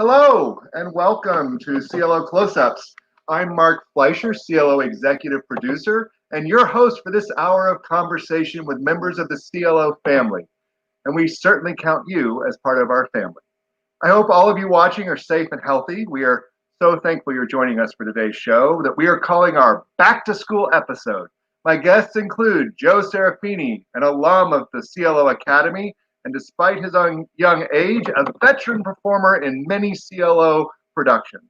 Hello and welcome to CLO Close-Ups. I'm Mark Fleischer, CLO Executive Producer, and your host for this hour of conversation with members of the CLO family. And we certainly count you as part of our family. I hope all of you watching are safe and healthy. We are so thankful you're joining us for today's show that we are calling our Back to School episode. My guests include Joe Serafini, an alum of the CLO Academy, and despite his young age, a veteran performer in many CLO productions.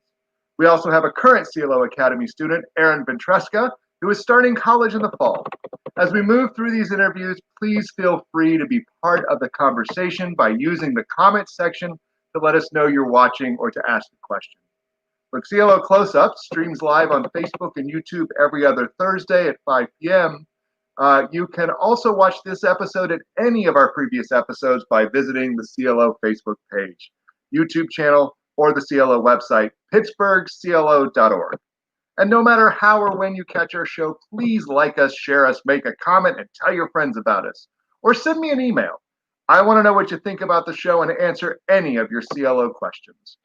We also have a current CLO Academy student, Aaron Ventresca, who is starting college in the fall. As we move through these interviews, please feel free to be part of the conversation by using the comments section to let us know you're watching or to ask a question. Look, CLO Close-Ups streams live on Facebook and YouTube every other Thursday at 5 p.m. You can also watch this episode and any of our previous episodes by visiting the CLO Facebook page, YouTube channel, or the CLO website, pittsburghclo.org. And no matter how or when you catch our show, please like us, share us, make a comment, and tell your friends about us. Or send me an email. I want to know what you think about the show and answer any of your CLO questions.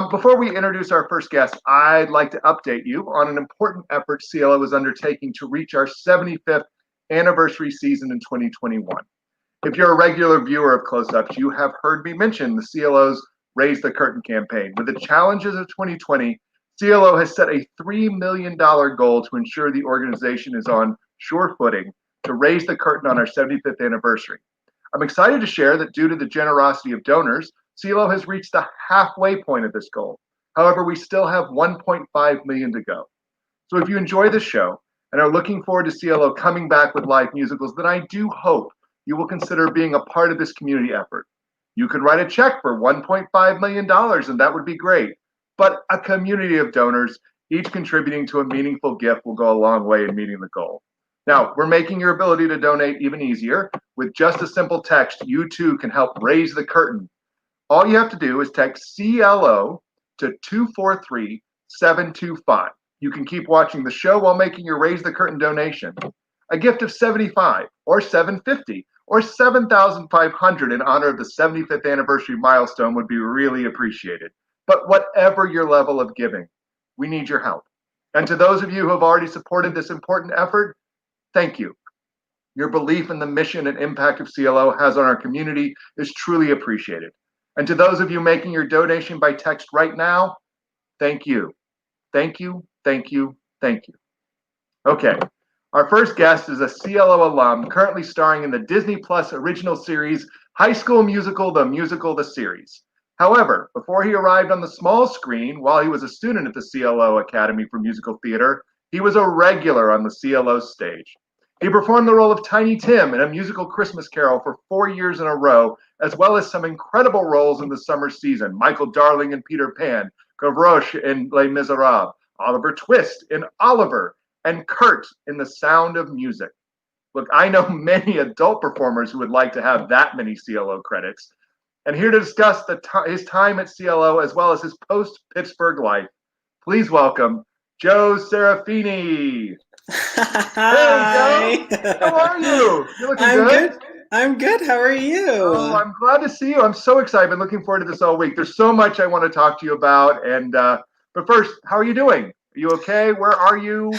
Before we introduce our first guest, I'd like to update you on an important effort CLO is undertaking to reach our 75th anniversary season in 2021. If you're a regular viewer of Close-Ups, you have heard me mention the CLO's Raise the Curtain campaign. With the challenges of 2020, CLO has set a $3 million goal to ensure the organization is on sure footing to raise the curtain on our 75th anniversary. I'm excited to share that due to the generosity of donors, CLO has reached the halfway point of this goal. However, we still have 1.5 million to go. So if you enjoy this show and are looking forward to CLO coming back with live musicals, then I do hope you will consider being a part of this community effort. You could write a check for $1.5 million, and that would be great. But a community of donors, each contributing to a meaningful gift, will go a long way in meeting the goal. Now, we're making your ability to donate even easier. With just a simple text, you too can help raise the curtain. All you have to do is text CLO to 243-725. You can keep watching the show while making your Raise the Curtain donation. A gift of $75 or $750 or $7,500 in honor of the 75th anniversary milestone would be really appreciated. But whatever your level of giving, we need your help. And to those of you who have already supported this important effort, thank you. Your belief in the mission and impact of CLO has on our community is truly appreciated. And to those of you making your donation by text right now, thank you. Thank you, thank you, thank you. Okay, our first guest is a CLO alum currently starring in the Disney Plus original series, High School Musical, the series. However, before he arrived on the small screen while he was a student at the CLO Academy for Musical Theater, he was a regular on the CLO stage. He performed the role of Tiny Tim in A Musical Christmas Carol for 4 years in a row, as well as some incredible roles in the summer season. Michael Darling in Peter Pan, Gavroche in Les Miserables, Oliver Twist in Oliver, and Kurt in The Sound of Music. Look, I know many adult performers who would like to have that many CLO credits. And here to discuss his time at CLO as well as his post-Pittsburgh life, please welcome Joe Serafini. Hi. Hey, Joe. How are you? You looking I'm good? I'm good. How are you? Oh, I'm glad to see you. I'm so excited. I've been looking forward to this all week. There's so much I want to talk to you about. And but first, how are you doing? Are you okay? Where are you?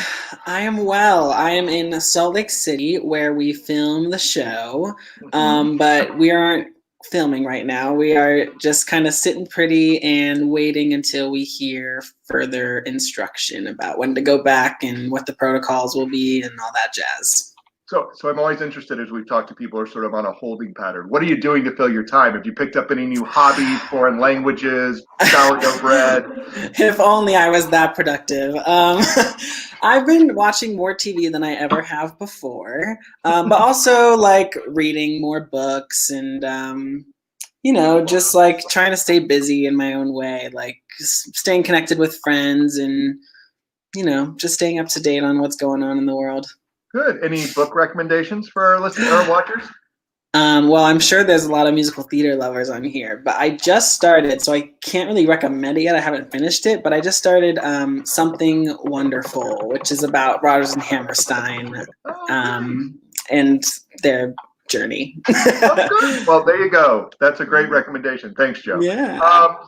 I am well. I am in Salt Lake City where we film the show, but we aren't filming right now. We are just kind of sitting pretty and waiting until we hear further instruction about when to go back and what the protocols will be and all that jazz. So I'm always interested as we've talked to people who are sort of on a holding pattern. What are you doing to fill your time? Have you picked up any new hobbies, foreign languages, sourdough bread? If only I was that productive. I've been watching more TV than I ever have before, but also like reading more books and, just like trying to stay busy in my own way, like staying connected with friends and, just staying up to date on what's going on in the world. Good. Any book recommendations for our listeners or watchers? Well, I'm sure there's a lot of musical theater lovers on here, but I just started, so I can't really recommend it yet. I haven't finished it, but I just started Something Wonderful, which is about Rodgers and Hammerstein and their journey. Oh, good. Well, there you go. That's a great recommendation. Thanks, Joe. Yeah.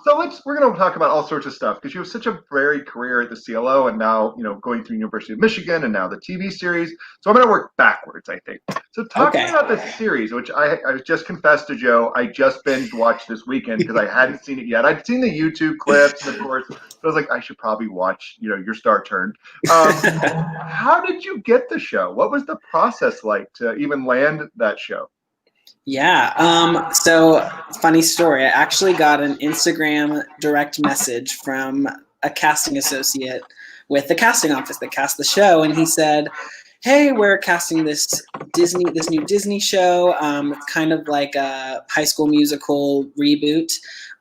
So we're going to talk about all sorts of stuff because you have such a varied career at the CLO and now, going through University of Michigan and now the TV series. So I'm going to work backwards, I think. So talking about the series, which I just confessed to Joe, I just binge watched this weekend because I hadn't seen it yet. I'd seen the YouTube clips, and of course, I was like, I should probably watch, your Star Turn. How did you get the show? What was the process like to even land that show? Yeah. So funny story. I actually got an Instagram direct message from a casting associate with the casting office that cast the show, and he said, "Hey, we're casting this new Disney show. It's kind of like a High School Musical reboot.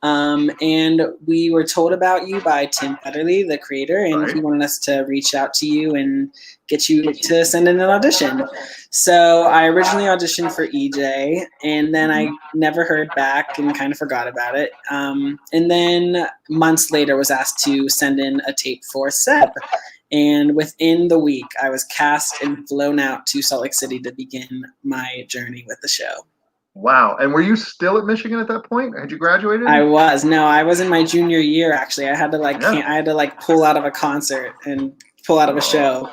And we were told about you by Tim Federle, the creator, and he wanted us to reach out to you and get you to send in an audition." So I originally auditioned for EJ, and then I never heard back and kind of forgot about it. And then months later was asked to send in a tape for Seb. And within the week, I was cast and flown out to Salt Lake City to begin my journey with the show. Wow. And were you still at Michigan at that point? Had you graduated? I was. No, I was in my junior year, actually. I had to pull out of a concert and pull out of a show.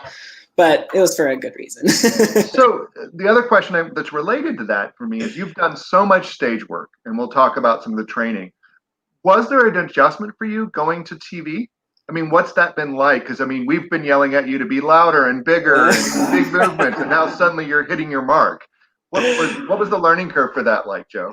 But it was for a good reason. So the other question that's related to that for me is you've done so much stage work, and we'll talk about some of the training. Was there an adjustment for you going to TV? I mean, what's that been like? Because, we've been yelling at you to be louder and bigger and big movements, and now suddenly you're hitting your mark. What was the learning curve for that like, Joe?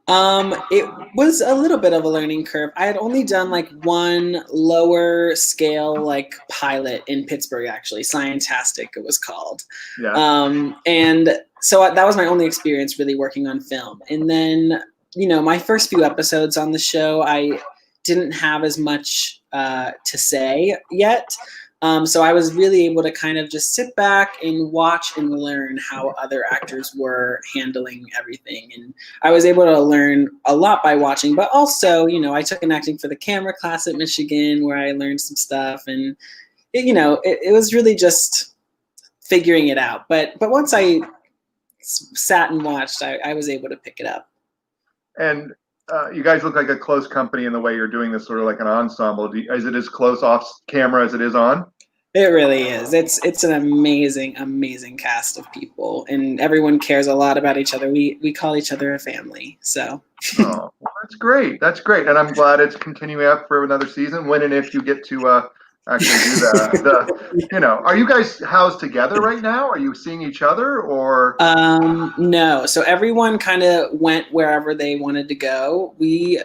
It was a little bit of a learning curve. I had only done one lower scale pilot in Pittsburgh, actually. Scientastic, it was called. Yeah. And so that was my only experience really working on film. And then, my first few episodes on the show, I didn't have as much to say yet. So I was really able to kind of just sit back and watch and learn how other actors were handling everything. And I was able to learn a lot by watching, but also, I took an acting for the camera class at Michigan where I learned some stuff, and it was really just figuring it out. But once I sat and watched, I was able to pick it up. And you guys look like a close company in the way you're doing this, sort of like an ensemble. Is it as close off camera as it is on? It really is. It's an amazing, amazing cast of people, and everyone cares a lot about each other. We call each other a family. So. Oh, well, that's great. That's great, and I'm glad it's continuing up for another season. When and if you get to actually do that, are you guys housed together right now? Are you seeing each other or? No. So everyone kind of went wherever they wanted to go. We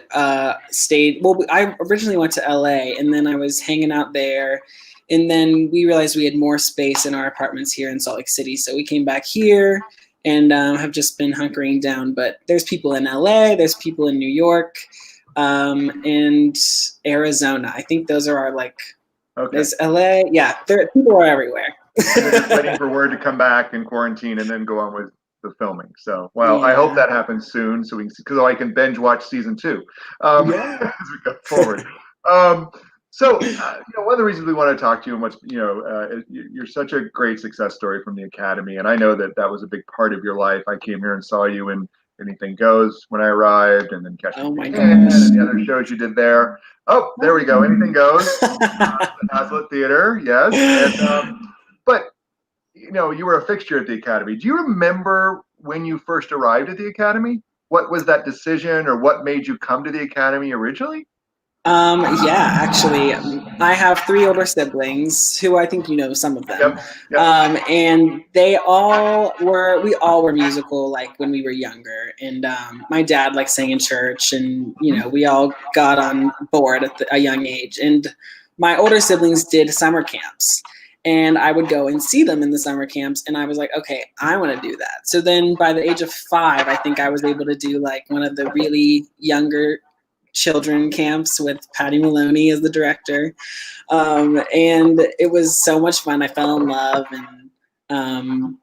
stayed. Well, I originally went to LA, and then I was hanging out there. And then we realized we had more space in our apartments here in Salt Lake City. So we came back here and have just been hunkering down. But there's people in LA, there's people in New York, and Arizona. I think those are our okay. There's LA. Yeah, people are everywhere. They're just waiting for word to come back in quarantine and then go on with the filming. So, well, yeah. I hope that happens soon because I can binge watch season 2 as we go forward. So, one of the reasons we want to talk to you and you're such a great success story from the Academy. And I know that was a big part of your life. I came here and saw you in Anything Goes when I arrived, and then Catch Me If You Can, and the other shows you did there. Oh, there we go. Anything Goes. The Hazlitt Theater, yes. And, but, you were a fixture at the Academy. Do you remember when you first arrived at the Academy? What was that decision, or what made you come to the Academy originally? Yeah, actually, I have 3 older siblings who I think some of them. Yep. And we all were musical when we were younger. And my dad sang in church, and we all got on board at a young age. And my older siblings did summer camps, and I would go and see them in the summer camps. And I was like, okay, I want to do that. So then by the age of 5, I think I was able to do one of the really younger children camps with Patty Maloney as the director. And it was so much fun. I fell in love, and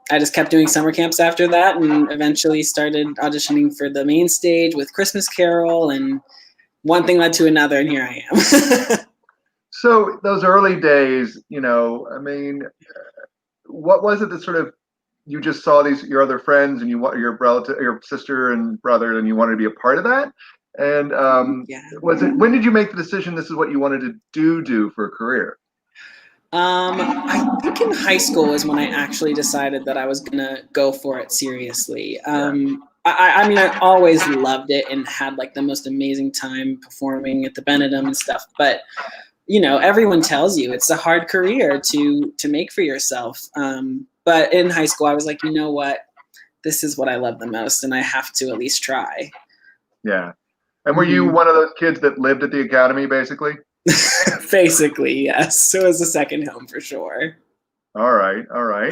I just kept doing summer camps after that, and eventually started auditioning for the main stage with Christmas Carol, and one thing led to another, and here I am. So those early days, what was it that sort of you just saw your other friends and your relative, your sister and brother, and you wanted to be a part of that? And Yeah. when did you make the decision this is what you wanted to do for a career? I think in high school is when I actually decided that I was gonna go for it seriously. I mean, I always loved it and had like the most amazing time performing at the Benedum and stuff. But you know, everyone tells you it's a hard career to make for yourself. But in high school, I was like, you know what, this is what I love the most, and I have to at least try. Yeah. And were you Mhm. one of those kids that lived at the academy, basically? Basically, yes. It was a second home for sure. All right, all right.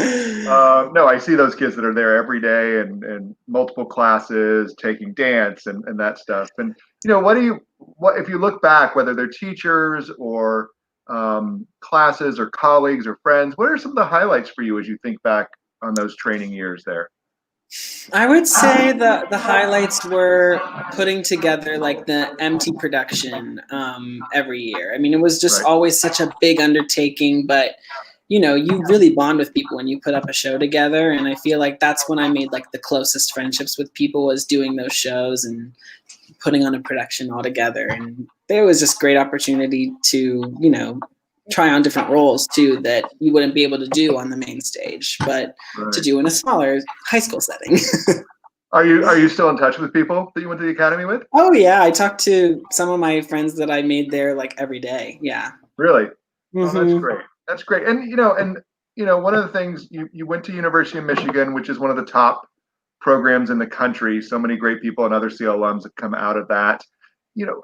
No, I see those kids that are there every day and multiple classes, taking dance and that stuff. And what if you look back, whether they're teachers or classes or colleagues or friends, what are some of the highlights for you as you think back on those training years there? I would say the highlights were putting together like the MT production every year. I mean, it was just Right. always such a big undertaking, but you know, you really bond with people when you put up a show together. And I feel like that's when I made like the closest friendships with people, was doing those shows and putting on a production all together. And there was just great opportunity to, you know, try on different roles too that you wouldn't be able to do on the main stage, but to Right. do in a smaller high school setting. Are you still in touch with people that you went to the academy with? Oh yeah, I talked to some of my friends that I made there like every day. Yeah. Really? Oh, that's Hmm. great. That's great. One of the things you went to University of Michigan, which is one of the top programs in the country. So many great people and other CL alums have come out of that.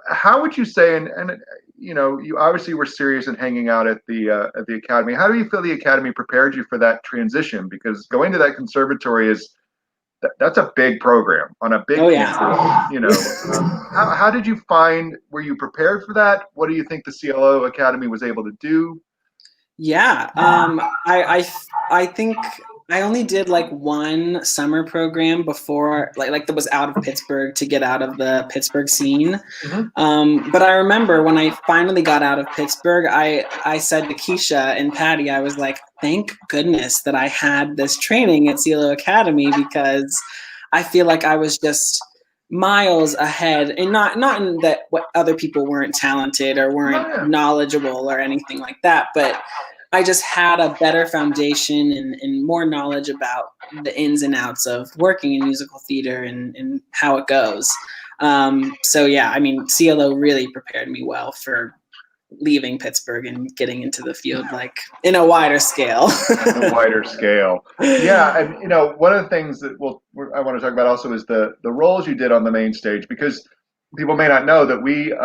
How would you say, you obviously were serious in hanging out at the academy. How do you feel the academy prepared you for that transition? Because going to that conservatory that's a big program on a big Oh yeah. campus. How did you find? Were you prepared for that? What do you think the CLO Academy was able to do? Yeah. I think I only did like one summer program before, like that was out of Pittsburgh, to get out of the Pittsburgh scene. Mhm. But I remember when I finally got out of Pittsburgh, I said to Keisha and Patty, I was like, thank goodness that I had this training at CLO Academy, because I feel like I was just miles ahead, and not in that what other people weren't talented or Oh weren't yeah. knowledgeable or anything like that, but I just had a better foundation and more knowledge about the ins and outs of working in musical theater and how it goes. So yeah, I mean, CLO really prepared me well for leaving Pittsburgh and getting into the field like in a wider scale. On a wider scale. Yeah, and one of the things that I want to talk about also is the roles you did on the main stage, because people may not know that we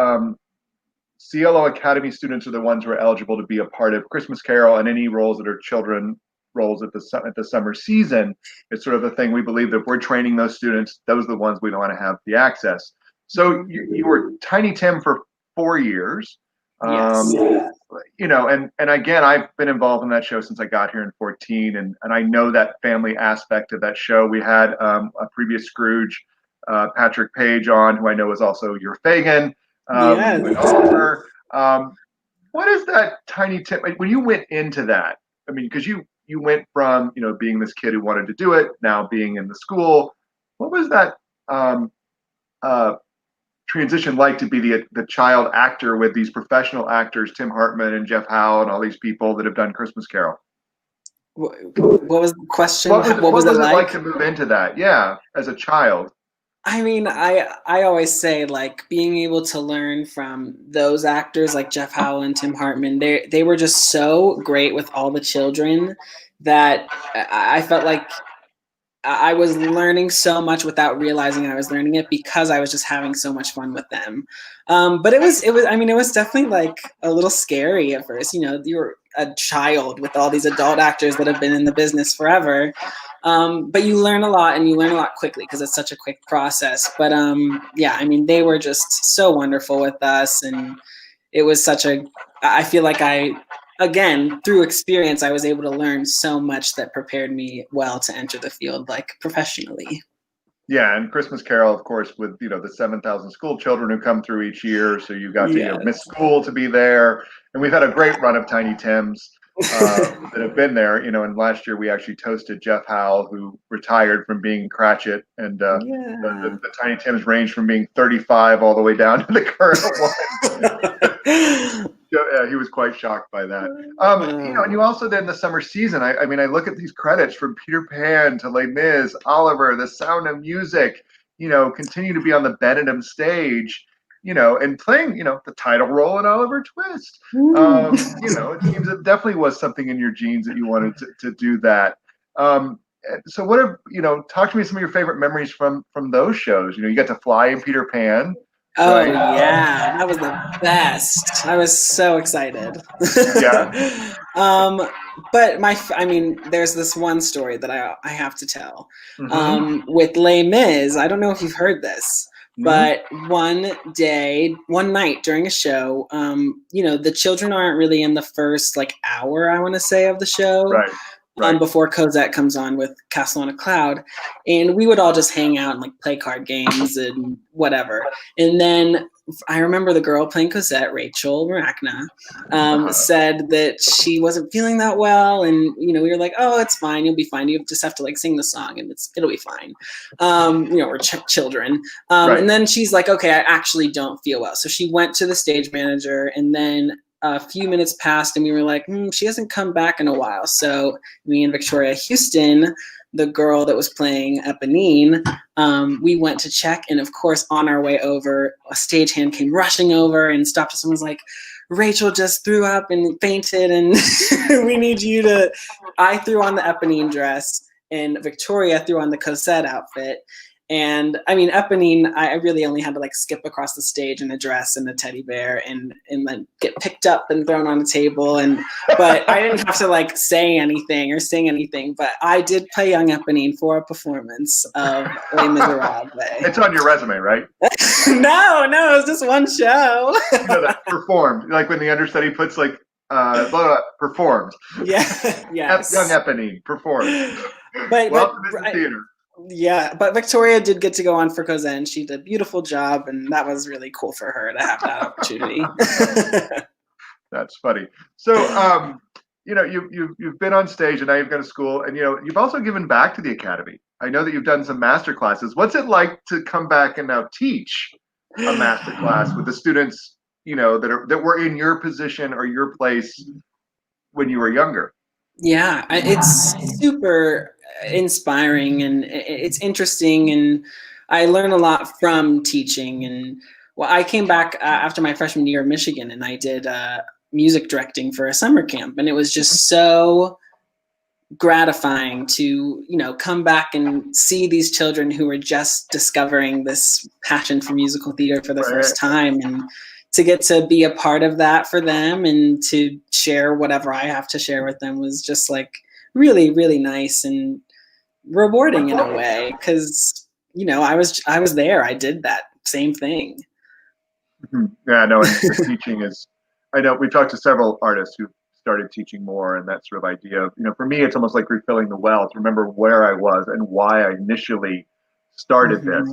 CLO Academy students are the ones who are eligible to be a part of Christmas Carol and any roles that are children roles at the summer season. It's sort of a thing we believe that if we're training those students, those are the ones we want to have the access. So you were Tiny Tim for 4 years. Yes. And again, I've been involved in that show since I got here in 14, and I know that family aspect of that show. We had a previous Scrooge, Patrick Page, on, who I know is also your Fagin. Yes. Oliver. What is that Tiny Tim? When you went into that, I mean, because you went from being this kid who wanted to do it, now being in the school. What was that uh, transition like to be the child actor with these professional actors, Tim Hartman and Jeff Howe and all these people that have done Christmas Carol? What was the question? What What was it was it like like? to move into that? Yeah, as a child. I mean, I always say like being able to learn from those actors like Jeff Howell and Tim Hartman, they were just so great with all the children that I felt like I was learning so much without realizing I was learning it, because I was just having so much fun with them. But it was, I mean, it was definitely like a little scary at first. You know, you're a child with all these adult actors that have been in the business forever. But you learn a lot, and you learn a lot quickly because it's such a quick process. But yeah, I mean, they were just so wonderful with us, and it was such a, I feel like again, through experience, I was able to learn so much that prepared me well to enter the field like professionally. Yeah, and Christmas Carol, of course, with the 7,000 school children who come through each year, so you got to Yes. miss school to be there, and we've had a great run of Tiny Tims. that have been there, and last year we actually toasted Jeff Howell, who retired from being Cratchit, and Yeah. the Tiny Tims range from being 35 all the way down to the current one. Yeah, he was quite shocked by that. And you also did in the summer season. I mean, I look at these credits from Peter Pan to Les Mis, Oliver, The Sound of Music. Continue to be on the Benedum stage. And playing, the title role in Oliver Twist. It seems it definitely was something in your genes that you wanted to do that. So what have, talk to me some of your favorite memories from those shows. You got to fly in Peter Pan. Oh Right? yeah, that was the best. I was so excited. Yeah. But I mean, there's this one story that I have to tell. Mm-hmm. With Les Mis, I don't know if you've heard this, Mm-hmm. but one night during a show, the children aren't really in the first like hour, I want to say, of the show. Right. Right. Before Cosette comes on with Castle on a Cloud, and we would all just hang out and like play card games and whatever. And then I remember the girl playing Cosette, Rachel Marachna, said that she wasn't feeling that well, and we were like, "Oh, it's fine. You'll be fine. You just have to like sing the song, and it'll be fine." We're children. Right. And then she's like, "Okay, I actually don't feel well." So she went to the stage manager, and then a few minutes passed, and we were like, she hasn't come back in a while. So me and Victoria Houston, the girl that was playing Eponine, we went to check. And of course, on our way over, a stagehand came rushing over and stopped us and was like, "Rachel just threw up and fainted, and we need you to." I threw on the Eponine dress, and Victoria threw on the Cosette outfit. And I mean, Eponine, I really only had to like skip across the stage in a dress and a teddy bear and then get picked up and thrown on a table. But I didn't have to like say anything or sing anything. But I did play young Eponine for a performance of Les Miserables. It's on your resume, right? No, it was just one show. That performed, like when the understudy puts like performed. Yeah, yes. Young Eponine performed. But welcome to the theater. Yeah, but Victoria did get to go on for Cosette, and she did a beautiful job, and that was really cool for her to have that opportunity. That's funny. So, you've been on stage, and now you've gone to school, and you've also given back to the Academy. I know that you've done some master classes. What's it like to come back and now teach a master class with the students, that were in your position or your place when you were younger? Yeah, it's super inspiring, and it's interesting, and I learn a lot from teaching. And I came back after my freshman year in Michigan, and I did music directing for a summer camp, and it was just so gratifying to come back and see these children who were just discovering this passion for musical theater for the first time, and to get to be a part of that for them and to share whatever I have to share with them was just like really, really nice and rewarding in a way, because I was there. I did that same thing. Mm-hmm. Yeah, no, and teaching is. I know we talked to several artists who started teaching more, and that sort of idea of for me, it's almost like refilling the well to remember where I was and why I initially started this.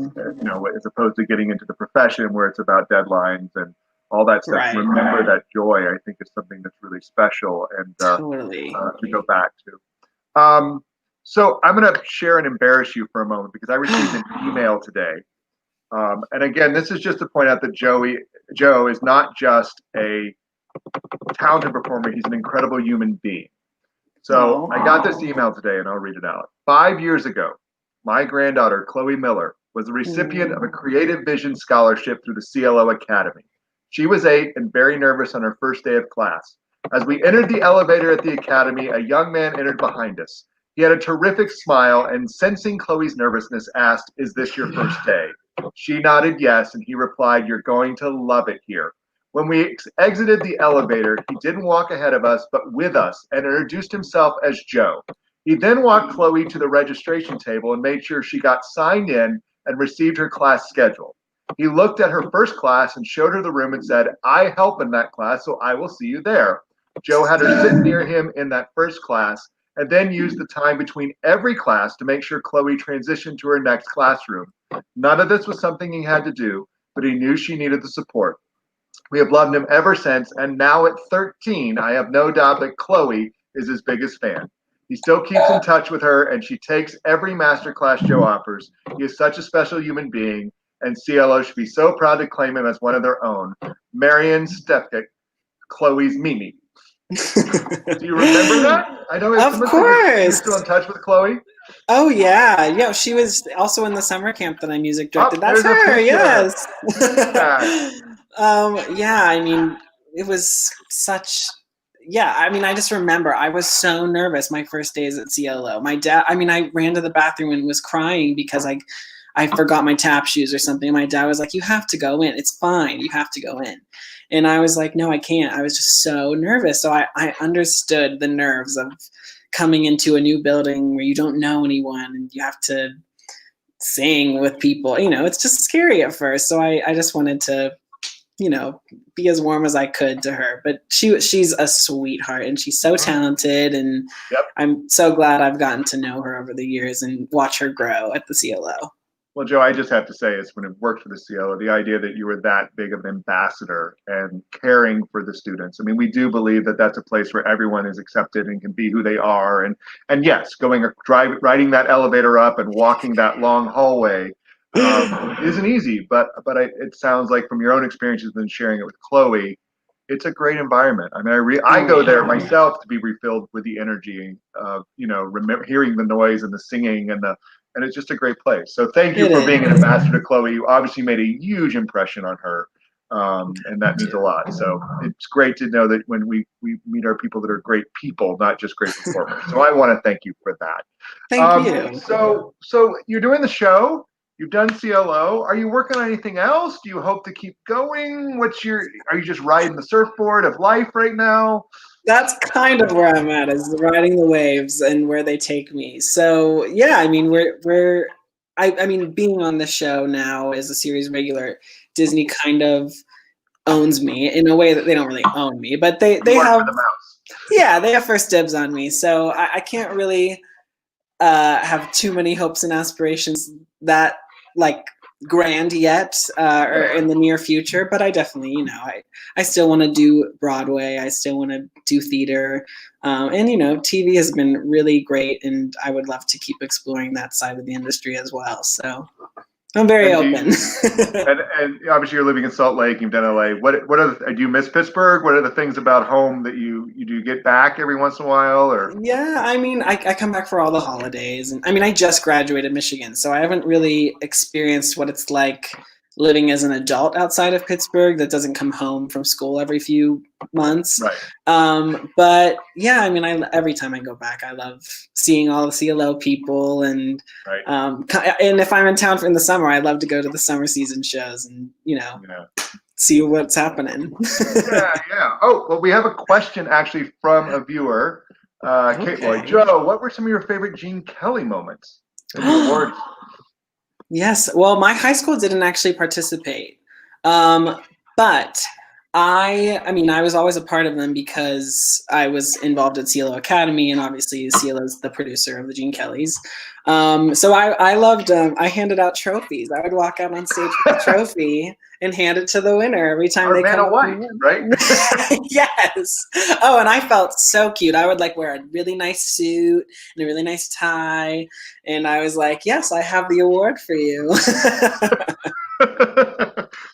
As opposed to getting into the profession where it's about deadlines and all that stuff. Right. Remember that joy, I think, is something that's really special and totally to go back to. So I'm going to share and embarrass you for a moment because I received an email today. And again, this is just to point out that Joe is not just a talented performer. He's an incredible human being. So I got this email today, and I'll read it out. 5 years ago, my granddaughter, Chloe Miller, was the recipient of a Creative Vision Scholarship through the CLO Academy. She was 8 and very nervous on her first day of class. As we entered the elevator at the Academy, a young man entered behind us. He had a terrific smile and, sensing Chloe's nervousness, asked, "Is this your first day?" She nodded yes, and he replied, "You're going to love it here." When we exited the elevator, he didn't walk ahead of us, but with us, and introduced himself as Joe. He then walked Chloe to the registration table and made sure she got signed in and received her class schedule. He looked at her first class and showed her the room and said, "I help in that class, so I will see you there." Joe had her sit near him in that first class and then used the time between every class to make sure Chloe transitioned to her next classroom. None of this was something he had to do, but he knew she needed the support. We have loved him ever since, and now at 13, I have no doubt that Chloe is his biggest fan. He still keeps in touch with her, and she takes every masterclass Joe offers. He is such a special human being, and CLO should be so proud to claim him as one of their own. Marion Stefkic, Chloe's Mimi. Do you remember that? I know Of course. You're still in touch with Chloe? Oh yeah, yeah. She was also in the summer camp that I music directed. Oh, That's her. Yes. Yeah. Yeah. I mean, it was such. Yeah. I mean, I just remember I was so nervous my first days at CLO. My dad. I mean, I ran to the bathroom and was crying because I forgot my tap shoes or something. My dad was like, "You have to go in. It's fine. You have to go in." And I was like, "No, I can't." I was just so nervous. So I understood the nerves of coming into a new building where you don't know anyone and you have to sing with people. You know, it's just scary at first. So I just wanted to, you know, be as warm as I could to her. But she's a sweetheart and she's so talented. And Yep. I'm so glad I've gotten to know her over the years and watch her grow at the CLO. Well, Joe, I just have to say, is when it worked for the CLO, the idea that you were that big of an ambassador and caring for the students. I mean, we do believe that that's a place where everyone is accepted and can be who they are. And yes, riding that elevator up and walking that long hallway isn't easy. But it sounds like from your own experiences and sharing it with Chloe, it's a great environment. I mean, I go there myself to be refilled with the energy of, you know, hearing the noise and the singing and it's just a great place. So thank you for being an ambassador to Chloe. You obviously made a huge impression on her, and that means a lot. So it's great to know that when we meet our people that are great people, not just great performers. So I want to thank you for that. Thank you. So you're doing the show. You've done CLO. Are you working on anything else? Do you hope to keep going? Are you just riding the surfboard of life right now? That's kind of where I'm at, is riding the waves and where they take me. So yeah, I mean, I mean, being on the show now as a series regular, Disney kind of owns me in a way that they don't really own me, but they have the mouse. Yeah, they have first dibs on me. So I can't really have too many hopes and aspirations that like grand yet or in the near future, but I definitely, you know, I still want to do Broadway. I still want to do theater. And, you know, TV has been really great and I would love to keep exploring that side of the industry as well. So I'm very open. And obviously you're living in Salt Lake, you've done LA. Do you miss Pittsburgh? What are the things about home that you do get back every once in a while? Or yeah, I mean, I come back for all the holidays, and I mean, I just graduated Michigan, so I haven't really experienced what it's like living as an adult outside of Pittsburgh that doesn't come home from school every few months. Right. But yeah, I mean, every time I go back, I love seeing all the CLO people, and right. And if I'm in town in the summer, I love to go to the summer season shows and, you know, see what's happening. Yeah. Oh, well, we have a question actually from a viewer, Kate Lloyd. Joe, what were some of your favorite Gene Kelly moments in the awards? Yes. Well, my high school didn't actually participate. But I mean, I was always a part of them because I was involved at CLO Academy, and obviously CLO is the producer of the Gene Kellys. So I loved, I handed out trophies. I would walk out on stage with a trophy and hand it to the winner every time they come. White, right? Yes. Oh, and I felt so cute. I would like wear a really nice suit and a really nice tie. And I was like, yes, I have the award for you.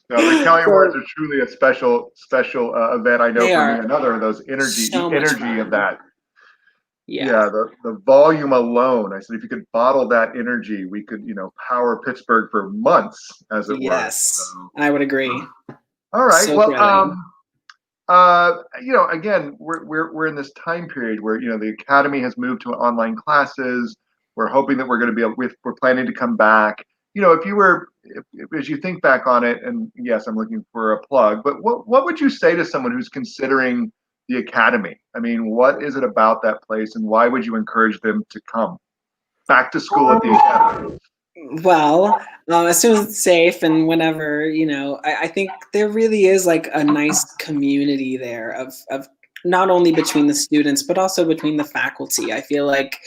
No, the Kelly Awards are truly a special event. I know for me, another of those energy of that. Yeah, the volume alone. I said, if you could bottle that energy, we could, you know, power Pittsburgh for months, as it were. Yes, so, I would agree. All right. So you know, again, we're in this time period where, you know, the Academy has moved to online classes. We're hoping that we're going to be we're planning to come back. You know, as you think back on it, and yes, I'm looking for a plug, but what would you say to someone who's considering the Academy? I mean, what is it about that place, and why would you encourage them to come back to school at the Academy? Well, as soon as it's safe and whenever, you know, I think there really is like a nice community there of not only between the students, but also between the faculty. I feel like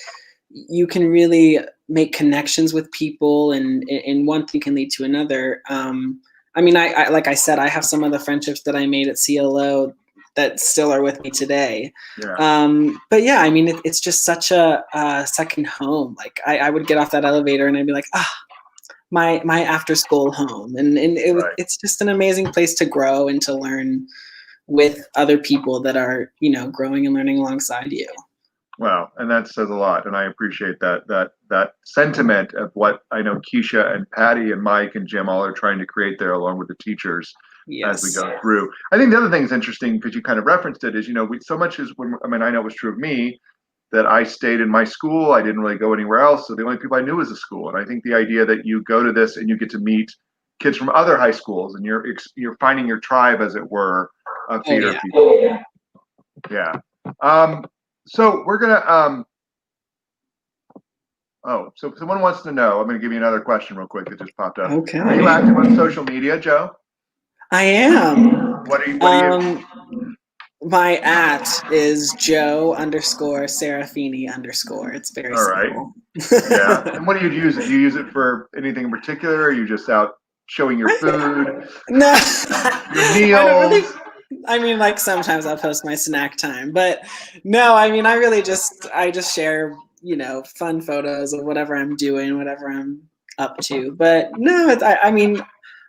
you can really make connections with people and one thing can lead to another. I mean, I like I said, I have some of the friendships that I made at CLO that still are with me today. Yeah. But yeah, I mean, it's just such a second home. Like I would get off that elevator and I'd be like, my after school home, and Right. it's just an amazing place to grow and to learn with other people that are, you know, growing and learning alongside you. Well, and that says a lot, and I appreciate that sentiment of what I know Keisha and Patty and Mike and Jim all are trying to create there, along with the teachers as we Yes. go through. I think the other thing that's interesting, because you kind of referenced it, is we so much is when I mean I know it was true of me that I stayed in my school. I didn't really go anywhere else, so the only people I knew was the school. And I think the idea that you go to this and you get to meet kids from other high schools, and you're finding your tribe, as it were, of theater people. Yeah. So we're gonna so someone wants to know. I'm gonna give you another question real quick that just popped up. Okay. Are you active on social media, Joe? I am. What are you? My @ is Joe_Serafini_. It's very All right. simple. Yeah. And what do you use it? Do you use it for anything in particular? Or are you just out showing your food? No. Your meals? I mean, like sometimes I'll post my snack time, but no, I mean, I just share, you know, fun photos of whatever I'm doing, whatever I'm up to. But no, I mean,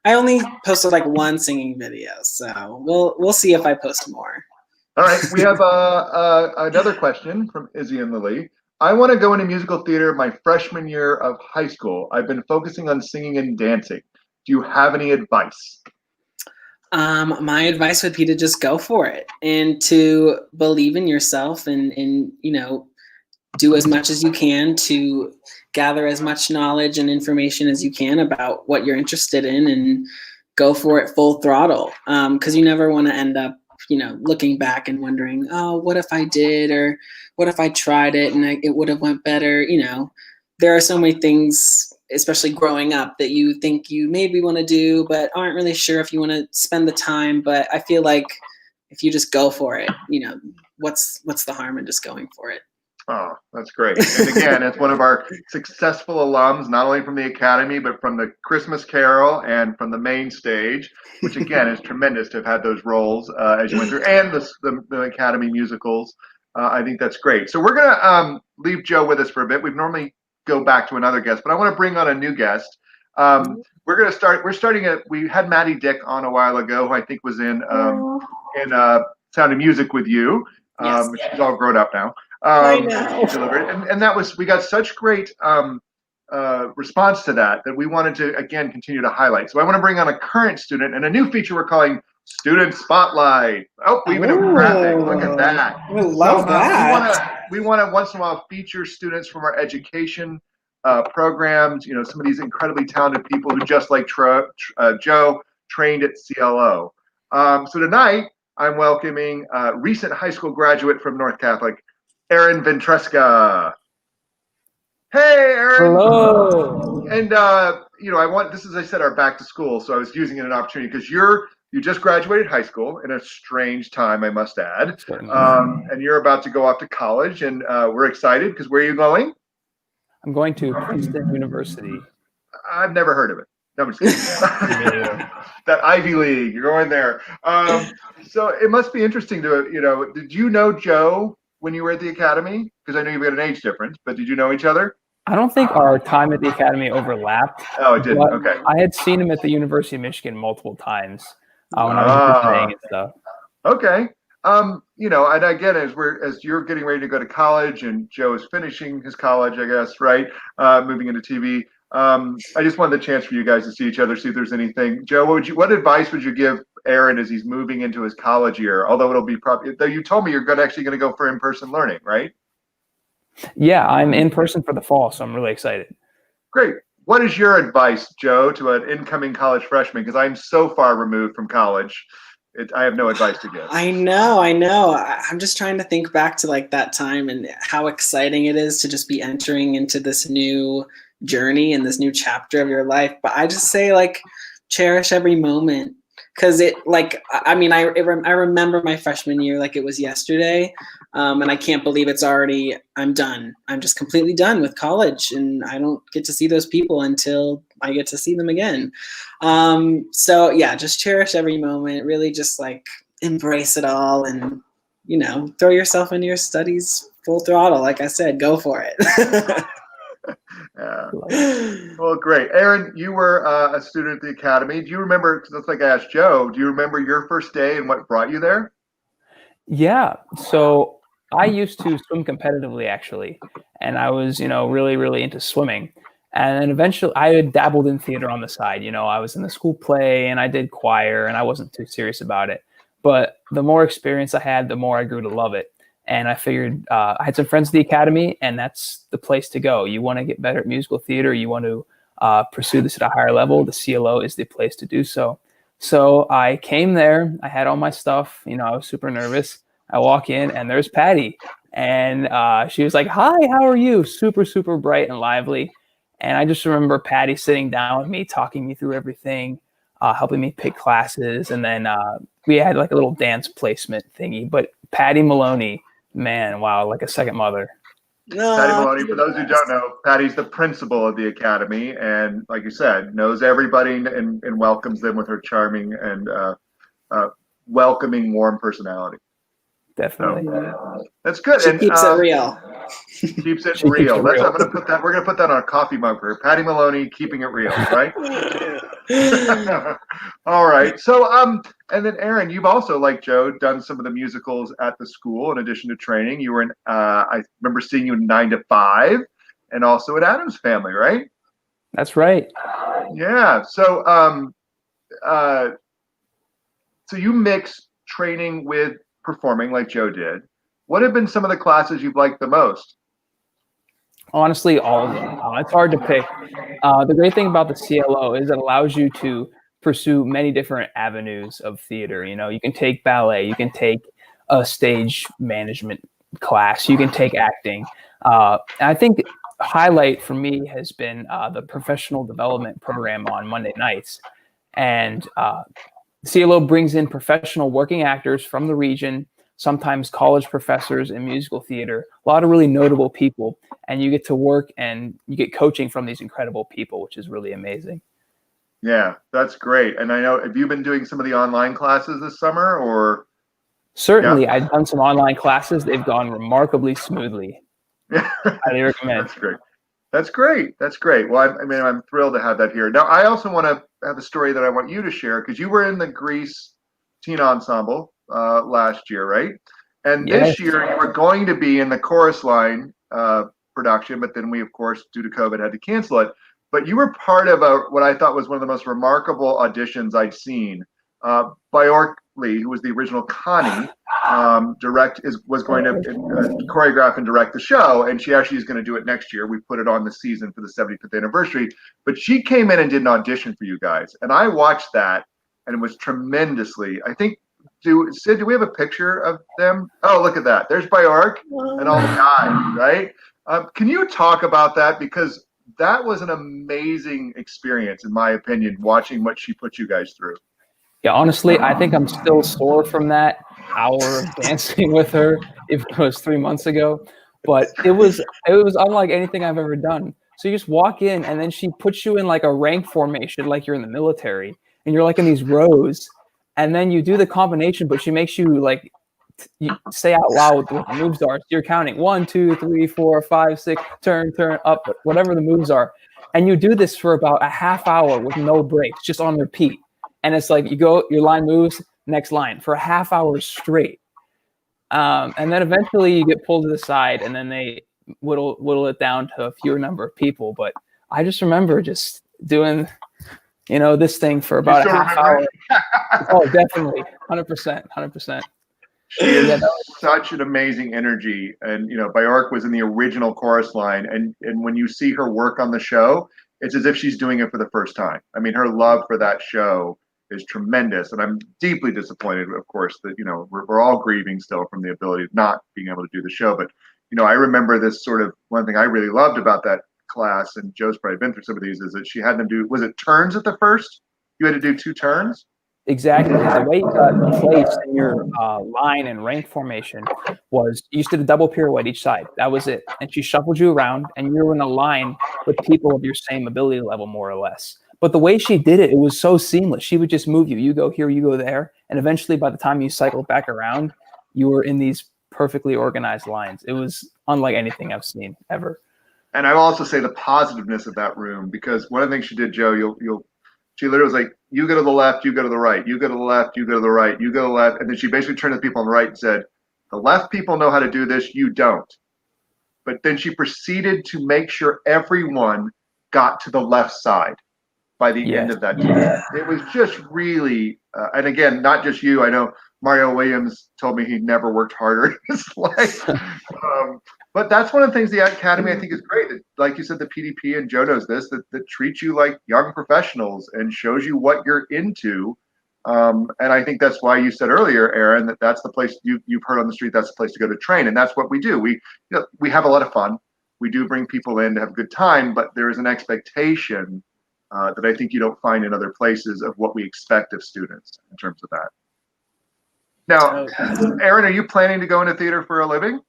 I only posted like one singing video, so we'll see if I post more. All right, we have another question from Izzy and Lily. I want to go into musical theater my freshman year of high school. I've been focusing on singing and dancing. Do you have any advice? My advice would be to just go for it and to believe in yourself and you know, do as much as you can to gather as much knowledge and information as you can about what you're interested in and go for it full throttle. Because you never want to end up, you know, looking back and wondering, oh, what if I did, or what if I tried it and it would have went better? You know, there are so many things, especially growing up, that you think you maybe want to do, but aren't really sure if you want to spend the time. But I feel like if you just go for it, you know, what's the harm in just going for it? Oh, that's great. And again, it's one of our successful alums, not only from the Academy, but from the Christmas Carol and from the main stage, which again is tremendous to have had those roles as you went through, and the Academy musicals. I think that's great. So we're going to leave Joe with us for a bit. We'd normally go back to another guest, but I want to bring on a new guest. We're starting we had Maddie Dick on a while ago, who I think was in Sound of Music with you. Yes. She's all grown up now. I know. And that was, we got such great response to that we wanted to again continue to highlight. So I want to bring on a current student and a new feature we're calling Student Spotlight. Oh, we even have a graphic. Look at that. I love that. We want to once in a while feature students from our education programs. You know, some of these incredibly talented people who, just like Joe, trained at CLO. So tonight I'm welcoming recent high school graduate from North Catholic, Aaron Ventresca. Hey, Aaron. Hello. And you know, this is, as I said, our back to school, so I was using it as an opportunity because you just graduated high school in a strange time, I must add, and you're about to go off to college, and we're excited because where are you going? I'm going to Princeton University. I've never heard of it. No, I'm just kidding. That Ivy League, you're going there. So it must be interesting to, you know, did you know Joe when you were at the Academy? Because I know you've got an age difference, but did you know each other? I don't think our time at the Academy overlapped. Oh, it didn't. Okay. I had seen him at the University of Michigan multiple times when I was visiting and stuff. Okay. You know, and again, as you're getting ready to go to college, and Joe is finishing his college, I guess, right? Moving into TV. I just wanted the chance for you guys to see each other, see if there's anything. Joe, what advice would you give Aaron as he's moving into his college year? Although it'll be probably, though you told me you're actually going to go for in-person learning, right? Yeah, I'm in person for the fall, so I'm really excited. Great. What is your advice, Joe, to an incoming college freshman? Because I'm so far removed from college. I have no advice to give. I know. I'm just trying to think back to like that time and how exciting it is to just be entering into this new journey and this new chapter of your life. But I just say, like, cherish every moment Because I remember my freshman year like it was yesterday, and I can't believe I'm done. I'm just completely done with college, and I don't get to see those people until I get to see them again. So yeah, just cherish every moment. Really, just like embrace it all, and throw yourself into your studies full throttle. Like I said, go for it. Yeah. Well, great. Aaron, you were a student at the Academy. Do you remember, just like I asked Joe, do you remember your first day and what brought you there? Yeah. So I used to swim competitively, actually, and I was, really, really into swimming. And then eventually, I had dabbled in theater on the side. I was in the school play and I did choir, and I wasn't too serious about it. But the more experience I had, the more I grew to love it. And I figured I had some friends at the Academy, and that's the place to go. You want to get better at musical theater, you want to pursue this at a higher level, the CLO is the place to do so. So I came there. I had all my stuff. I was super nervous. I walk in, and there's Patty. And she was like, "Hi, how are you?" Super, super bright and lively. And I just remember Patty sitting down with me, talking me through everything, helping me pick classes. And then we had like a little dance placement thingy. But Patty Maloney, man, wow, like a second mother. Patty Maloney, for those who don't know, Patty's the principal of the Academy, and like you said, knows everybody and welcomes them with her charming and welcoming, warm personality. Definitely. So, that's good. She keeps it real. Keeps it real. I'm gonna put that. We're gonna put that on a coffee mug for her. Patty Maloney, keeping it real, right? All right. So, and then Aaron, you've also, like Joe, done some of the musicals at the school in addition to training. You were in. I remember seeing you in 9 to 5, and also at Addams Family, right? That's right. Yeah. So, so you mix training with performing, like Joe did. What have been some of the classes you've liked the most? Honestly, all of them. It's hard to pick. The great thing about the CLO is it allows you to pursue many different avenues of theater. You can take ballet, you can take a stage management class, you can take acting. And I think highlight for me has been the professional development program on Monday nights. And CLO brings in professional working actors from the region, sometimes college professors in musical theater, a lot of really notable people, and you get to work and you get coaching from these incredible people, which is really amazing. Yeah, that's great. And I know, have you been doing some of the online classes this summer, or? Certainly, Yeah. I've done some online classes. They've gone remarkably smoothly. Highly recommend. That's great. That's great. That's great. Well, I'm thrilled to have that here. Now, I also want to have a story that I want you to share, because you were in the Grease Teen Ensemble last year, right? And this year you were going to be in the Chorus Line production, but then we, of course, due to COVID, had to cancel it. But you were part of what I thought was one of the most remarkable auditions I'd seen. Bjork Lee, who was the original Connie, was going to choreograph and direct the show, and she actually is going to do it next year. We put it on the season for the 75th anniversary, but she came in and did an audition for you guys, and I watched that, and it was tremendously. I think, Sid, do we have a picture of them? Oh, look at that. There's Bjork and all the guys, right? Can you talk about that? Because that was an amazing experience, in my opinion, watching what she put you guys through. Yeah, honestly, I think I'm still sore from that hour of dancing with her. It was 3 months ago, but it was unlike anything I've ever done. So you just walk in, and then she puts you in like a rank formation, like you're in the military, and you're like in these rows, and then you do the combination, but she makes you like you say out loud what the moves are. So you're counting 1, 2, 3, 4, 5, 6, turn, up, whatever the moves are, and you do this for about a half hour with no breaks, just on repeat. And it's like you go, your line moves, next line for a half hour straight. And then eventually you get pulled to the side, and then they whittle it down to a fewer number of people. But I just remember just doing, this thing for about a half hour. Oh, definitely. 100%. She is such an amazing energy. And, Bjork was in the original Chorus Line. And when you see her work on the show, it's as if she's doing it for the first time. I mean, her love for that show is tremendous. And I'm deeply disappointed, of course, that, we're all grieving still from the ability of not being able to do the show. But, I remember this sort of one thing I really loved about that class, and Joe's probably been through some of these, is that she had them do, was it turns at the first? You had to do 2 turns? Exactly. The way you got placed in your line and rank formation was you just did a double pirouette each side. That was it. And she shuffled you around, and you were in a line with people of your same ability level, more or less. But the way she did it, it was so seamless. She would just move you. You go here, you go there. And eventually, by the time you cycled back around, you were in these perfectly organized lines. It was unlike anything I've seen ever. And I will also say the positiveness of that room, because one of the things she did, Joe, she literally was like, you go to the left, you go to the right, you go to the left, you go to the right, you go to the left. And then she basically turned to the people on the right and said, the left people know how to do this, you don't. But then she proceeded to make sure everyone got to the left side by the end of that time. It was just really, and again, not just you. I know Mario Williams told me he never worked harder in his life. But that's one of the things the Academy, I think, is great. That, like you said, the PDP, and Joe knows this, that treats you like young professionals and shows you what you're into. And I think that's why you said earlier, Aaron, that's the place you've heard on the street. That's the place to go to train, and that's what we do. We have a lot of fun. We do bring people in to have a good time, but there is an expectation that I think you don't find in other places of what we expect of students in terms of that. Now, Aaron, are you planning to go into theater for a living?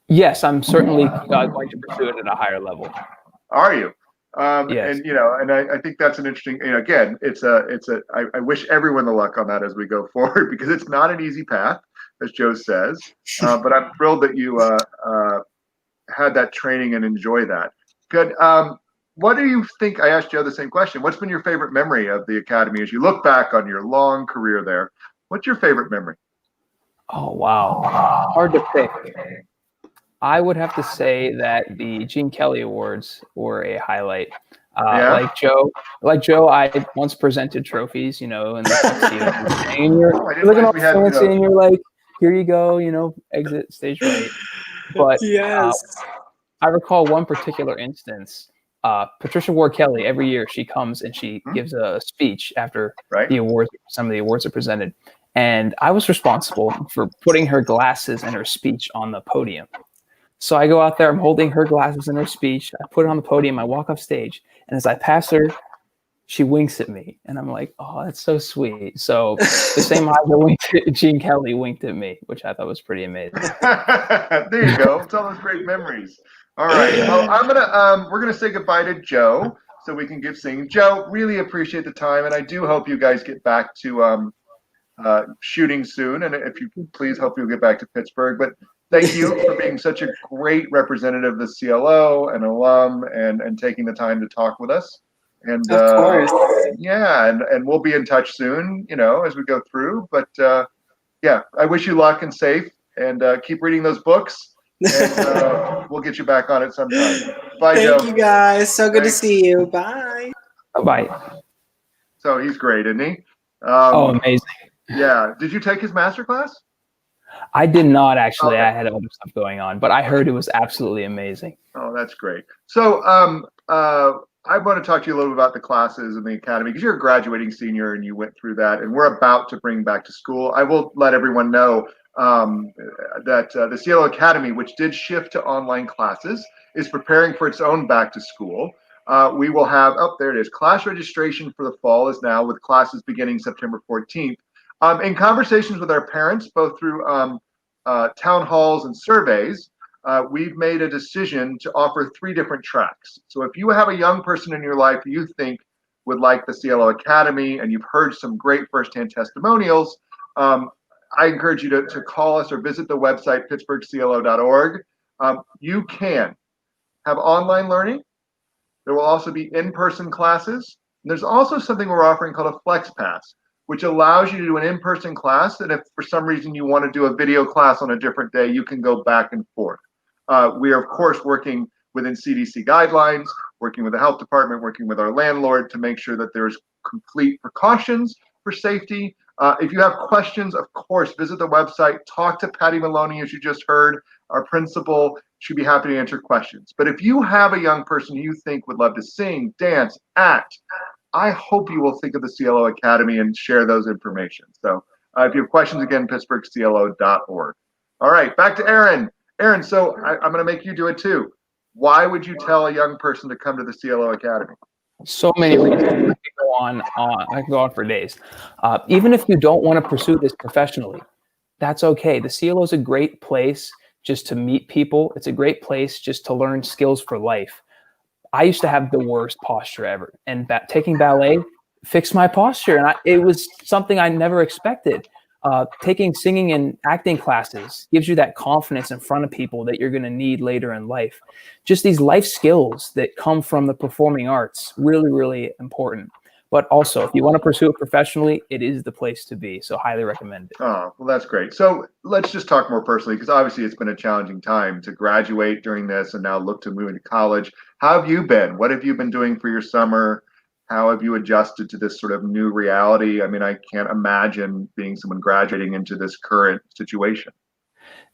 Yes, I'm certainly going to pursue it at a higher level. Are you? Yes. And I think that's an interesting. Again, I wish everyone the luck on that as we go forward, because it's not an easy path, as Joe says. But I'm thrilled that you had that training and enjoy that. Good. What do you think? I asked Joe the same question. What's been your favorite memory of the Academy as you look back on your long career there? What's your favorite memory? Oh, wow. Hard to pick. I would have to say that the Gene Kelly Awards were a highlight. Like Joe, I once presented trophies, in the tuxedo. And you're looking all fancy, and you're like, here you go, exit stage right. But yes. I recall one particular instance. Patricia Ward Kelly, every year she comes and she gives a speech after the awards. Some of the awards are presented. And I was responsible for putting her glasses and her speech on the podium. So I go out there, I'm holding her glasses and her speech. I put it on the podium, I walk off stage. And as I pass her, she winks at me. And I'm like, oh, that's so sweet. So the same eyes that winked at Gene Kelly winked at me, which I thought was pretty amazing. There you go. It's all those great memories. All right. Well, we're gonna say goodbye to Joe so we can give singing. Joe, really appreciate the time, and I do hope you guys get back to shooting soon. And if you please, hope you'll get back to Pittsburgh. But thank you for being such a great representative of the CLO and alum, and taking the time to talk with us. And of course, and we'll be in touch soon, as we go through. But I wish you luck and safe, and keep reading those books. And we'll get you back on it sometime. Bye, Joe. Thank you, guys. So good to see you. Bye. Bye. So he's great, isn't he? Amazing. Yeah. Did you take his master class? I did not, actually. Okay. I had other stuff going on, but I heard it was absolutely amazing. Oh, that's great. So I want to talk to you a little bit about the classes in the Academy, because you're a graduating senior and you went through that, and we're about to bring back to school. I will let everyone know that the CLO Academy, which did shift to online classes, is preparing for its own back to school. We will have, there it is, class registration for the fall is now, with classes beginning September 14th. In conversations with our parents, both through town halls and surveys, we've made a decision to offer 3 different tracks. So if you have a young person in your life who you think would like the CLO Academy, and you've heard some great firsthand testimonials, I encourage you to call us or visit the website, pittsburghclo.org. You can have online learning. There will also be in-person classes. And there's also something we're offering called a Flex Pass, which allows you to do an in-person class. And if for some reason you want to do a video class on a different day, you can go back and forth. We are, of course, working within CDC guidelines, working with the health department, working with our landlord to make sure that there's complete precautions for safety. If you have questions, of course, visit the website, talk to Patty Maloney, as you just heard, our principal. She'd be happy to answer questions. But if you have a young person you think would love to sing, dance, act, I hope you will think of the CLO Academy and share those information. So if you have questions, again, pittsburghclo.org. All right, back to Aaron. Aaron, so I'm going to make you do it too. Why would you tell a young person to come to the CLO Academy? So many reasons. I could go I could go on for days. Even if you don't want to pursue this professionally, that's okay. The CLO is a great place just to meet people. It's a great place just to learn skills for life. I used to have the worst posture ever, and taking ballet fixed my posture, and it was something I never expected. Taking singing and acting classes gives you that confidence in front of people that you're going to need later in life. Just these life skills that come from the performing arts, really, really important. But also, if you want to pursue it professionally, it is the place to be. So highly recommend it. Oh, well, that's great. So let's just talk more personally, because obviously it's been a challenging time to graduate during this and now look to move into college. How have you been? What have you been doing for your summer? How have you adjusted to this sort of new reality? I mean, I can't imagine being someone graduating into this current situation.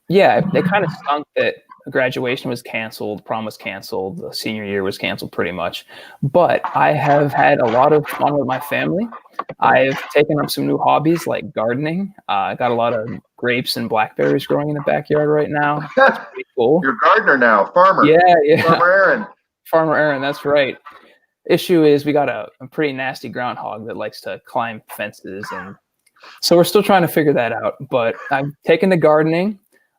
Yeah, it kind of stunk that graduation was canceled, prom was canceled, the senior year was canceled pretty much. But I have had a lot of fun with my family. I've taken up some new hobbies like gardening. I got a lot of grapes and blackberries growing in the backyard right now. That's pretty cool. You're a gardener now, farmer. Yeah. Farmer Aaron. Farmer Aaron, that's right. Issue is we got a pretty nasty groundhog that likes to climb fences, and so we're still trying to figure that out. But I've taken to gardening.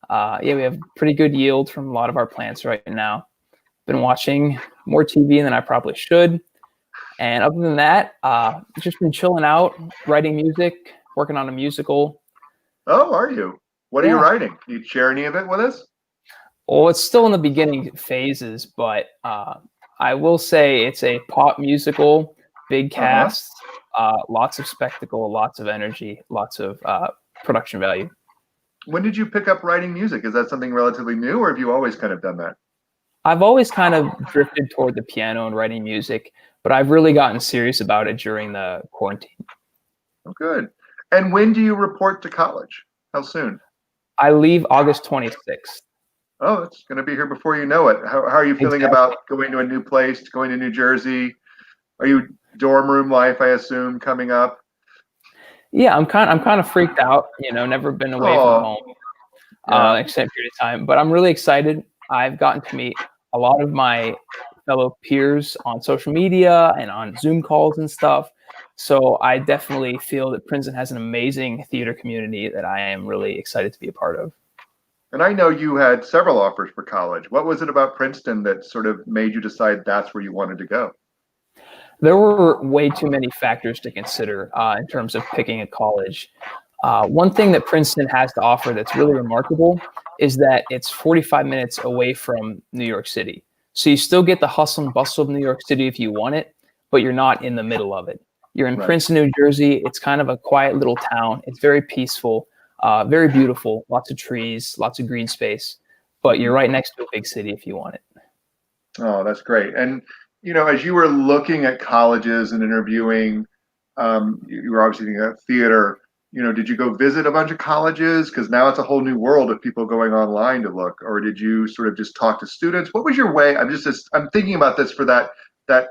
We have pretty good yield from a lot of our plants right now. Been watching more TV than I probably should. And other than that, just been chilling out, writing music, working on a musical. Oh, are you? What are you writing? Can you share any of it with us? Well, it's still in the beginning phases, but I will say it's a pop musical, big cast, lots of spectacle, lots of energy, lots of production value. When did you pick up writing music? Is that something relatively new, or have you always kind of done that? I've always kind of drifted toward the piano and writing music, but I've really gotten serious about it during the quarantine. Oh, good. And when do you report to college? How soon? I leave August 26th. Oh, it's going to be here before you know it. How are you feeling about going to a new place, going to New Jersey? Are you dorm room life, I assume, coming up? Yeah, I'm kind of freaked out. Never been away from home, except period of time. But I'm really excited. I've gotten to meet a lot of my fellow peers on social media and on Zoom calls and stuff. So I definitely feel that Princeton has an amazing theater community that I am really excited to be a part of. And I know you had several offers for college. What was it about Princeton that sort of made you decide that's where you wanted to go? There were way too many factors to consider in terms of picking a college. One thing that Princeton has to offer that's really remarkable is that it's 45 minutes away from New York City. So you still get the hustle and bustle of New York City if you want it, but you're not in the middle of it. You're in Princeton, New Jersey. It's kind of a quiet little town. It's very peaceful, very beautiful, lots of trees, lots of green space, but you're right next to a big city if you want it. Oh, that's great. And as you were looking at colleges and interviewing, you were obviously thinking of theater. Did you go visit a bunch of colleges? Because now it's a whole new world of people going online to look. Or did you sort of just talk to students? What was your way? I'm thinking about this for that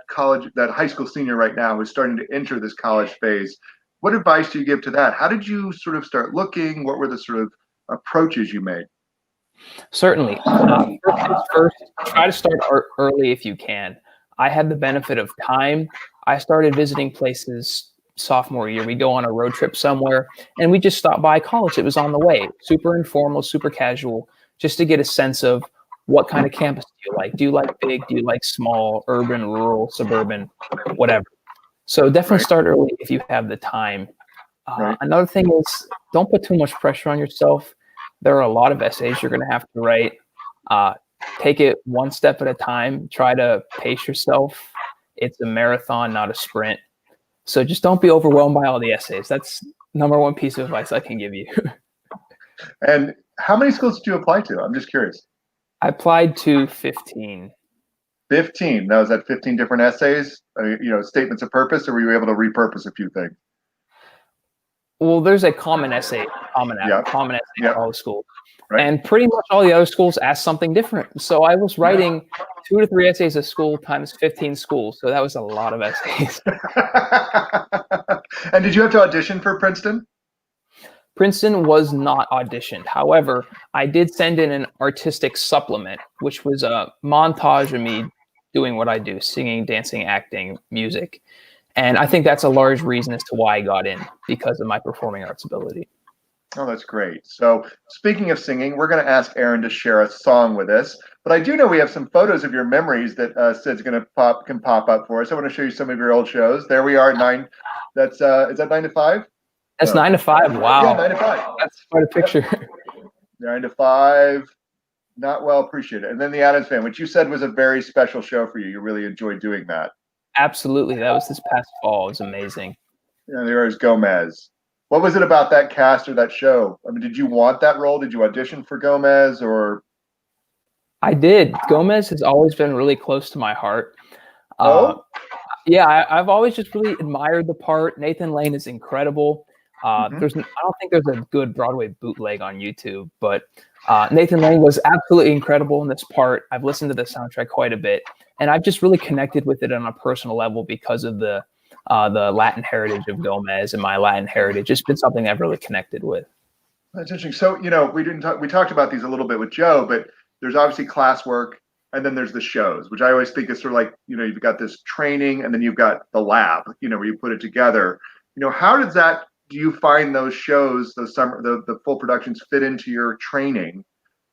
college, that high school senior right now who's starting to enter this college phase. What advice do you give to that? How did you sort of start looking? What were the sort of approaches you made? Certainly. First, try to start early if you can. I had the benefit of time. I started visiting places sophomore year. We go on a road trip somewhere and we just stopped by college. It was on the way, super informal, super casual, just to get a sense of what kind of campus do you like? Do you like big? Do you like small, urban, rural, suburban, whatever? So definitely start early if you have the time. Another thing is don't put too much pressure on yourself. There are a lot of essays you're going to have to write. Take it one step at a time. Try to pace yourself. It's a marathon, not a sprint. So just don't be overwhelmed by all the essays. That's number one piece of advice I can give you. And how many schools did you apply to? I'm just curious. I applied to 15. 15. Now, is that 15 different essays, statements of purpose, or were you able to repurpose a few things? Well, there's a common essay at all the schools. Right. And pretty much all the other schools asked something different. So I was writing 2 to 3 essays a school times 15 schools. So that was a lot of essays. And did you have to audition for Princeton? Princeton was not auditioned. However, I did send in an artistic supplement, which was a montage of me doing what I do, singing, dancing, acting, music. And I think that's a large reason as to why I got in, because of my performing arts ability. Oh, that's great. So speaking of singing, we're going to ask Aaron to share a song with us. But I do know we have some photos of your memories that Sid's going to pop up for us. I want to show you some of your old shows. There we are, 9. That's is that 9 to 5? That's No. 9 to 5. Wow. Yeah, 9 to 5. That's quite a picture. Yep. 9 to 5. Not well appreciated. And then the Addams Family, which you said was a very special show for you. You really enjoyed doing that. Absolutely. That was this past fall. It was amazing. Yeah, there is Gomez. What was it about that cast or that show? I mean, did you want that role? Did you audition for Gomez or? I did. Gomez has always been really close to my heart. Oh? Yeah, I've always just really admired the part. Nathan Lane is incredible. I don't think there's a good Broadway bootleg on YouTube, but Nathan Lane was absolutely incredible in this part. I've listened to the soundtrack quite a bit, and I've just really connected with it on a personal level because of the Latin heritage of Gomez and my Latin heritage. It's been something I've really connected with. That's interesting. So, we talked about these a little bit with Joe, but there's obviously classwork and then there's the shows, which I always think is sort of like, you've got this training and then you've got the lab, where you put it together. How do you find those shows, the full productions fit into your training?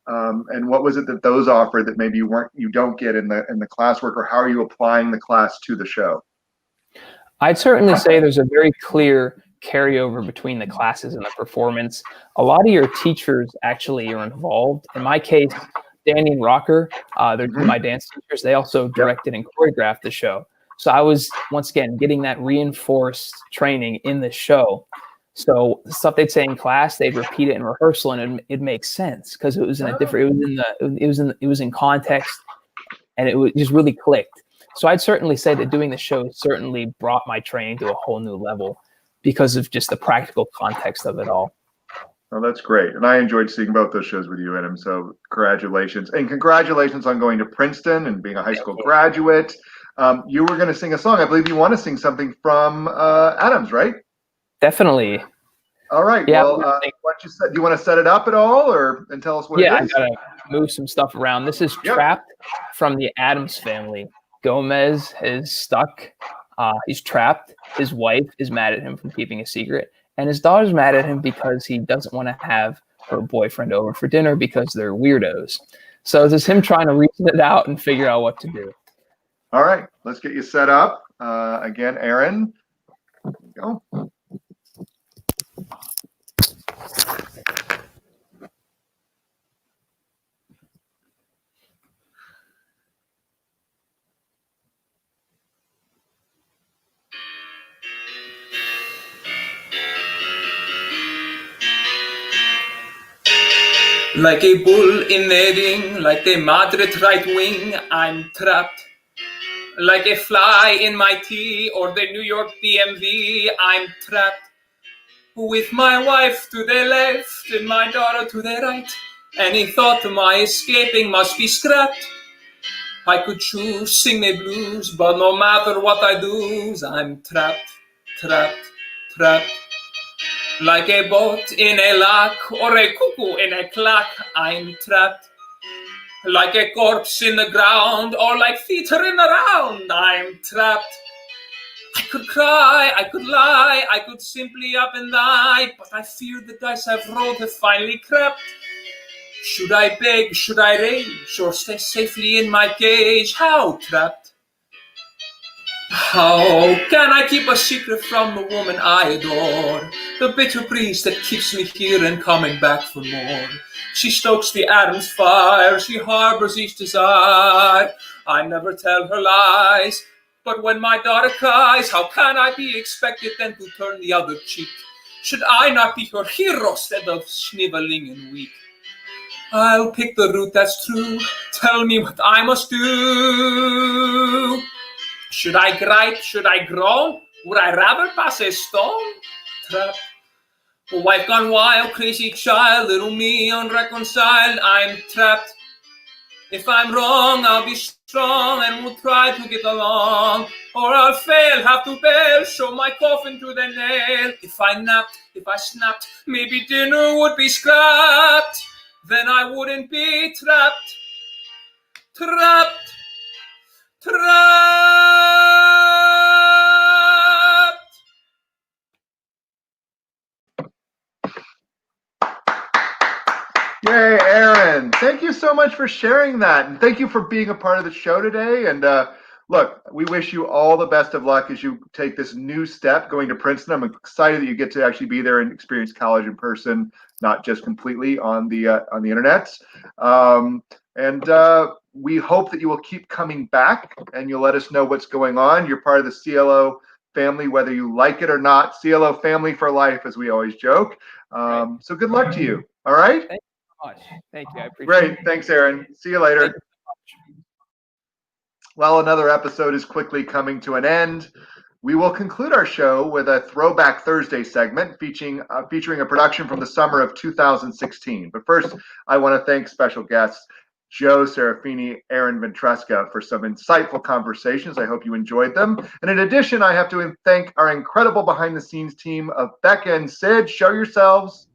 And what was it that those offer that maybe you don't get in the classwork, or how are you applying the class to the show? I'd certainly say there's a very clear carryover between the classes and the performance. A lot of your teachers actually are involved. In my case, Danny and Rocker, they're my dance teachers. They also directed and choreographed the show. So I was, once again, getting that reinforced training in the show. So the stuff they'd say in class, they'd repeat it in rehearsal, and it makes sense because it was in a different. It was in context, and it just really clicked. So I'd certainly say that doing the show certainly brought my training to a whole new level because of just the practical context of it all. Oh, that's great. And I enjoyed seeing both those shows with you, Adam. So congratulations. And congratulations on going to Princeton and being a high school graduate. You were going to sing a song. I believe you want to sing something from Adams, right? Definitely. All right. Yeah, well, do you want to set it up at all and tell us what it is? Yeah, I got to move some stuff around. This is Trapped from the Addams Family. Gomez is stuck. He's trapped. His wife is mad at him for keeping a secret. And his daughter's mad at him because he doesn't want to have her boyfriend over for dinner because they're weirdos. So it's just him trying to reason it out and figure out what to do. All right. Let's get you set up. Again, Aaron. There you go. Like a bull in a ring, like the Madrid right wing, I'm trapped. Like a fly in my tea or the New York DMV, I'm trapped. With my wife to the left and my daughter to the right, any thought my escaping must be scrapped. I could choose, sing the blues, but no matter what I do, I'm trapped, trapped, trapped. Like a boat in a lock or a cuckoo in a clock, I'm trapped. Like a corpse in the ground or like feet running around, I'm trapped. I could cry, I could lie, I could simply up and die, but I fear the dice I've rolled have finally crept. Should I beg, should I rage, or stay safely in my cage? How trapped? How can I keep a secret from the woman I adore? The bitter breeze that keeps me here and coming back for more. She stokes the Addams fire, she harbors each desire. I never tell her lies, but when my daughter cries, how can I be expected then to turn the other cheek? Should I not be her hero instead of sniveling and weak? I'll pick the route that's true, tell me what I must do. Should I gripe? Should I groan? Would I rather pass a stone? Trapped. A wife gone wild, crazy child, little me unreconciled, I'm trapped. If I'm wrong, I'll be strong and will try to get along. Or I'll fail, have to bail, show my coffin to the nail. If I napped, if I snapped, maybe dinner would be scrapped. Then I wouldn't be trapped. Trapped. Trapped. Yay, Aaron. Thank you so much for sharing that. And thank you for being a part of the show today. And look, we wish you all the best of luck as you take this new step going to Princeton. I'm excited that you get to actually be there and experience college in person, not just completely on the internet. We hope that you will keep coming back and you'll let us know what's going on. You're part of the CLO family, whether you like it or not. CLO family for life, as we always joke. So good luck to you. All right? Thank you so much. Thank you. I appreciate Great. it. Thanks, Aaron. See you later. Well, another episode is quickly coming to an end. We will conclude our show with a Throwback Thursday segment featuring a production from the summer of 2016. But first, I want to thank special guests Joe Serafini, Aaron Ventresca for some insightful conversations. I hope you enjoyed them. And in addition, I have to thank our incredible behind-the-scenes team of Becca and Sid. Show yourselves.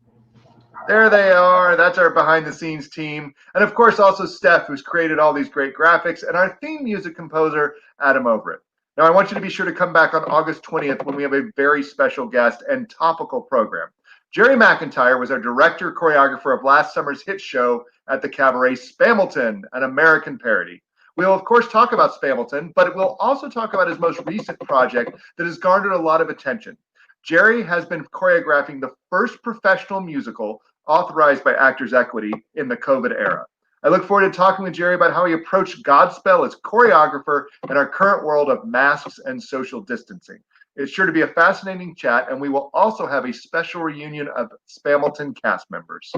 There they are. That's our behind-the-scenes team. And of course, also Steph, who's created all these great graphics, and our theme music composer, Adam Overett. Now, I want you to be sure to come back on August 20th when we have a very special guest and topical program. Jerry McIntyre was our director choreographer of last summer's hit show at the Cabaret Spamilton, an American parody. We'll, of course, talk about Spamilton, but we'll also talk about his most recent project that has garnered a lot of attention. Jerry has been choreographing the first professional musical authorized by Actors Equity in the COVID era. I look forward to talking with Jerry about how he approached Godspell as choreographer in our current world of masks and social distancing. It's sure to be a fascinating chat, and we will also have a special reunion of Spamilton cast members.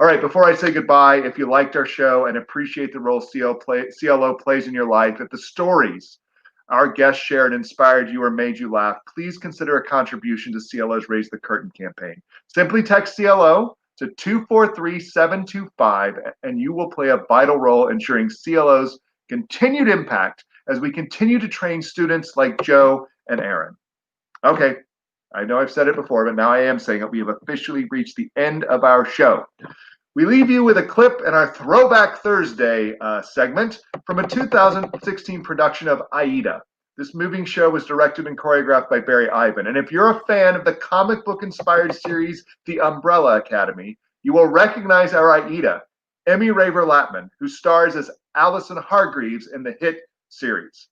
All right, before I say goodbye, if you liked our show and appreciate the role CLO plays in your life, if the stories our guests shared inspired you or made you laugh, please consider a contribution to CLO's Raise the Curtain campaign. Simply text CLO to 243-725, and you will play a vital role ensuring CLO's continued impact as we continue to train students like Joe and Aaron. Okay, I know I've said it before, but now I am saying it. We have officially reached the end of our show. We leave you with a clip in our Throwback Thursday segment from a 2016 production of Aida. This moving show was directed and choreographed by Barry Ivan. And if you're a fan of the comic book inspired series, The Umbrella Academy, you will recognize our Aida, Emmy Raver Latman, who stars as Allison Hargreaves in the hit series.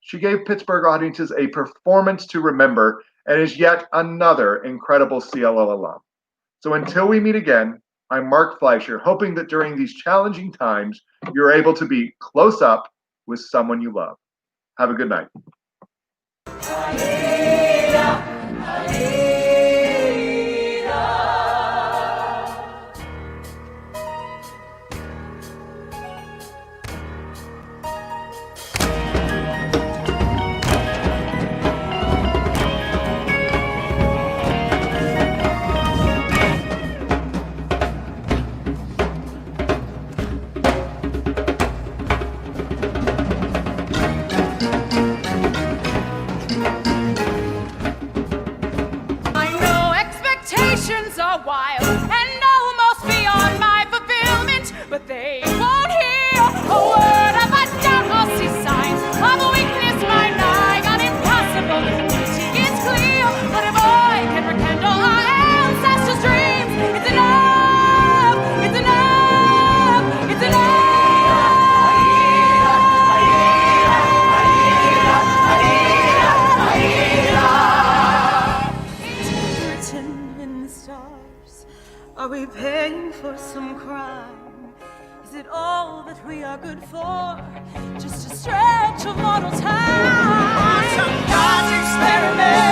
She gave Pittsburgh audiences a performance to remember and is yet another incredible CLO alum. So until we meet again, I'm Mark Fleischer, hoping that during these challenging times, you're able to be close up with someone you love. Have a good night. Are wild and almost beyond my fulfillment, but they won't hear a word of a doubt. I'll see signs of a weakness, my nigh on impossible. Duty is clear, but if I can rekindle our ancestors' dreams, it's enough, it's enough, it's enough. Are we paying for some crime? Is it all that we are good for? Just a stretch of mortal time? Some God's experiment.